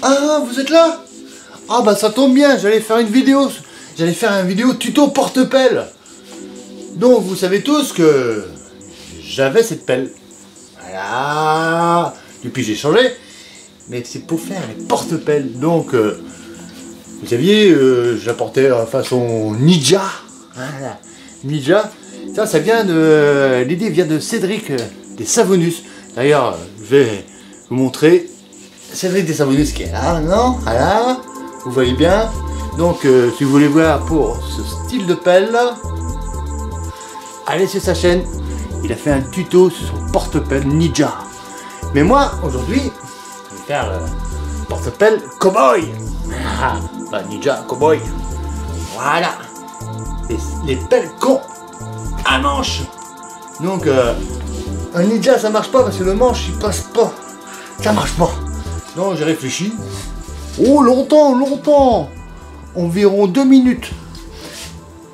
Ah, vous êtes là? Ah bah ça tombe bien, j'allais faire une vidéo tuto porte-pelle. Donc vous savez tous que j'avais cette pelle. Voilà. Depuis j'ai changé, mais c'est pour faire les porte-pelles. Donc vous saviez, j'apportais façon Ninja. Voilà. Ninja. Ça vient de... L'idée vient de Cédric des Savonus. D'ailleurs, je vais vous montrer Cédric des Savonus qui est là, non? Voilà. Vous voyez bien. Donc, si vous voulez voir pour ce style de pelle, allez sur sa chaîne. Il a fait un tuto sur son porte-pelle Ninja. Mais moi, aujourd'hui, je vais faire porte-pelle Cowboy. Ah, pas Ninja, Cowboy. Voilà. Les pelles con à manche. Donc, un Ninja, ça marche pas parce que le manche, il passe pas. Ça marche pas. Donc, j'ai réfléchi. Oh, longtemps. Environ 2 minutes.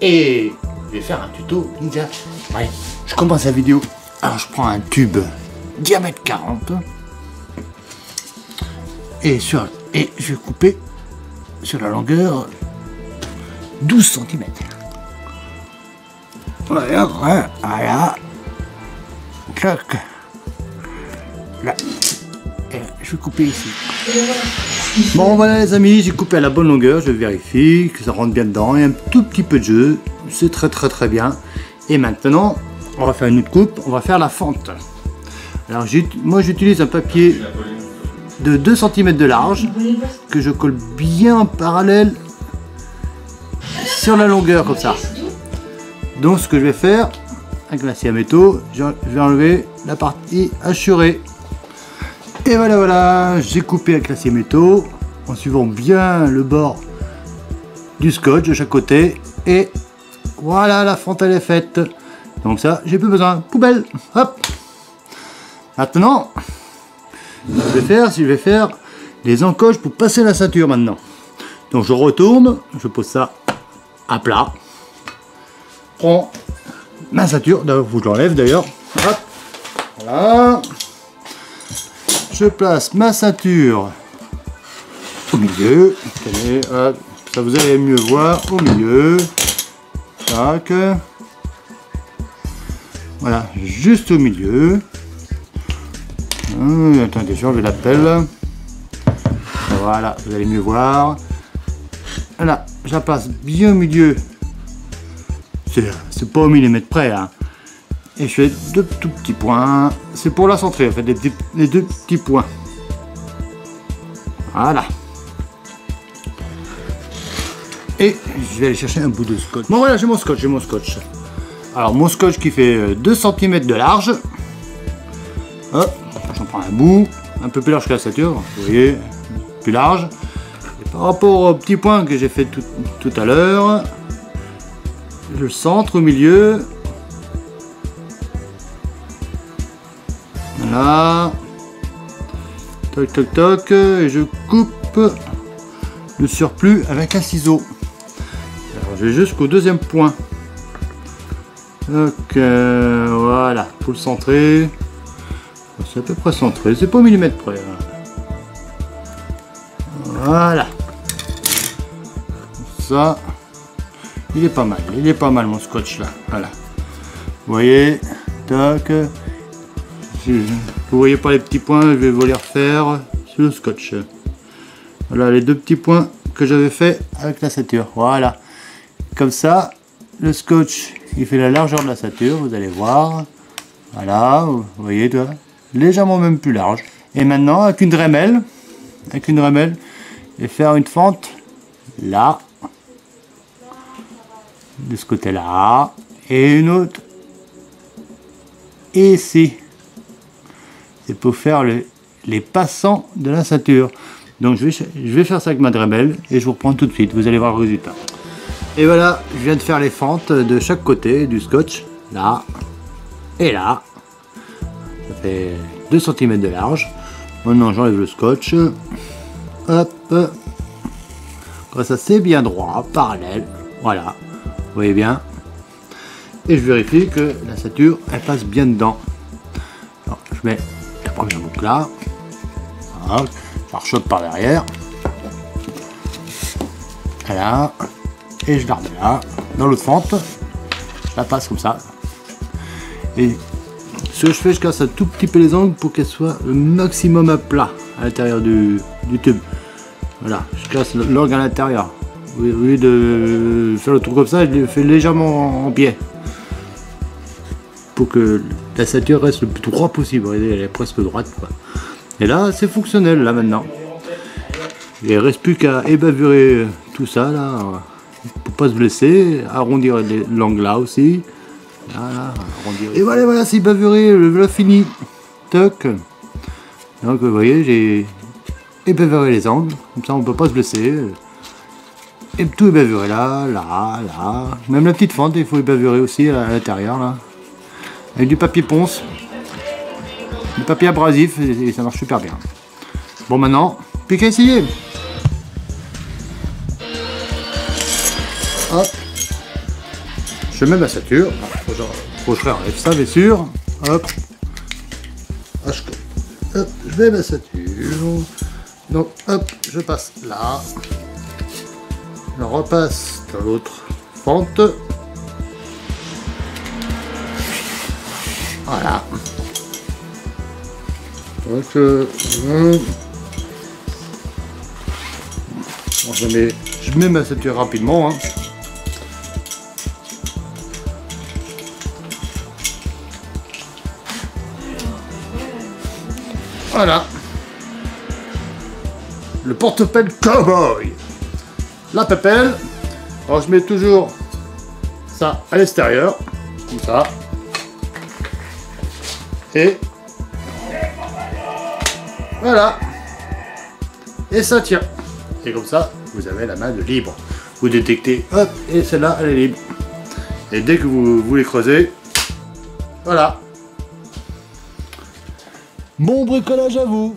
Et je vais faire un tuto Ninja. Ouais, je commence la vidéo. Alors, je prends un tube diamètre 40. Et je vais couper sur la longueur 12 cm. Voilà. Clac. Là. Et je vais couper ici. Bon voilà les amis, j'ai coupé à la bonne longueur, je vérifie que ça rentre bien dedans, et un tout petit peu de jeu, c'est très bien. Et maintenant, on va faire une autre coupe, on va faire la fente. Alors moi j'utilise un papier de 2 cm de large, que je colle bien en parallèle sur la longueur comme ça. Donc ce que je vais faire, avec la scie à métaux, je vais enlever la partie hachurée. Et voilà, j'ai coupé avec la scie à métaux, en suivant bien le bord du scotch de chaque côté. Et voilà, la fente elle est faite. Donc ça, j'ai plus besoin. Poubelle, hop. Maintenant, je vais faire les encoches pour passer la ceinture maintenant. Donc je retourne, je pose ça à plat. Prends ma ceinture, d'abord faut que je l'enlève d'ailleurs. Hop, voilà. Je place ma ceinture au milieu. Tenez, hop, ça vous allez mieux voir au milieu. Tac. Voilà, juste au milieu. Attendez, je vais la pelle. Voilà, vous allez mieux voir. Voilà, je la place bien au milieu. C'est pas au millimètre près, hein. Et je fais 2 tout petits points. C'est pour la centrer, en fait, les 2 petits points. Voilà. Et je vais aller chercher un bout de scotch. Bon voilà, j'ai mon scotch. Alors mon scotch qui fait 2 cm de large. Hop, j'en prends un bout, un peu plus large que la ceinture, vous voyez, plus large. Et par rapport au petit point que j'ai fait tout à l'heure, je le centre au milieu. Voilà. Toc. Et je coupe le surplus avec un ciseau. Alors je vais jusqu'au 2e point. Donc voilà, pour le centrer. C'est à peu près centré, c'est pas au millimètre près. Hein. Voilà. Ça, il est pas mal mon scotch là. Voilà. Vous voyez, tac. Vous voyez pas les petits points, je vais vous les refaire sur le scotch. Voilà les 2 petits points que j'avais fait avec la ceinture. Voilà. Comme ça, le scotch, il fait la largeur de la ceinture, vous allez voir. Voilà, vous voyez, toi, légèrement même plus large. Et maintenant, avec une Dremel, et faire une fente là, de ce côté-là, et une autre ici. C'est pour faire les passants de la ceinture. Donc je vais faire ça avec ma Dremel et je vous reprends tout de suite, vous allez voir le résultat. Et voilà, je viens de faire les fentes de chaque côté du scotch, là et là. Ça fait 2 cm de large. Maintenant j'enlève le scotch. Hop. Comme ça c'est bien droit, parallèle. Voilà, vous voyez bien. Et je vérifie que la ceinture elle passe bien dedans. Alors, je mets la première boucle là. Voilà. Ça rechoppe par derrière. Voilà. Et je la remets là, dans l'autre fente. Je la passe comme ça. Et ce que je fais, je casse un tout petit peu les angles pour qu'elle soit le maximum à plat à l'intérieur du tube. Voilà, je casse l'angle à l'intérieur. Au lieu de faire le tour comme ça, je le fais légèrement en biais. Pour que la ceinture reste le plus droit possible. Vous voyez, elle est presque droite, quoi. Et là, c'est fonctionnel, là, maintenant. Il ne reste plus qu'à ébavurer tout ça, là, pour pas se blesser, arrondir l'angle là aussi. Voilà, arrondir. Et voilà, c'est ébaveuré, le fini. Toc. Donc, vous voyez, j'ai ébaveuré les angles, comme ça on ne peut pas se blesser. Et tout ébaveuré là, là, là. Même la petite fente, il faut ébavurer aussi à l'intérieur, là. Avec du papier ponce, du papier abrasif, et ça marche super bien. Bon, maintenant, plus qu'à essayer. Hop. Je mets ma ceinture. Faut que je réenlève ça, bien sûr. Hop. Hop, je mets ma ceinture. Donc, hop, je passe là. Je repasse dans l'autre fente. Voilà. Donc, bon, je mets ma ceinture rapidement. Hein. Voilà. Le porte-pelle cowboy. La pépelle. Alors, je mets toujours ça à l'extérieur, comme ça. Et voilà. Et ça tient. Et comme ça, vous avez la main de libre. Vous détectez, hop, et celle-là, elle est libre. Et dès que vous voulez creuser, voilà. Bon bricolage à vous.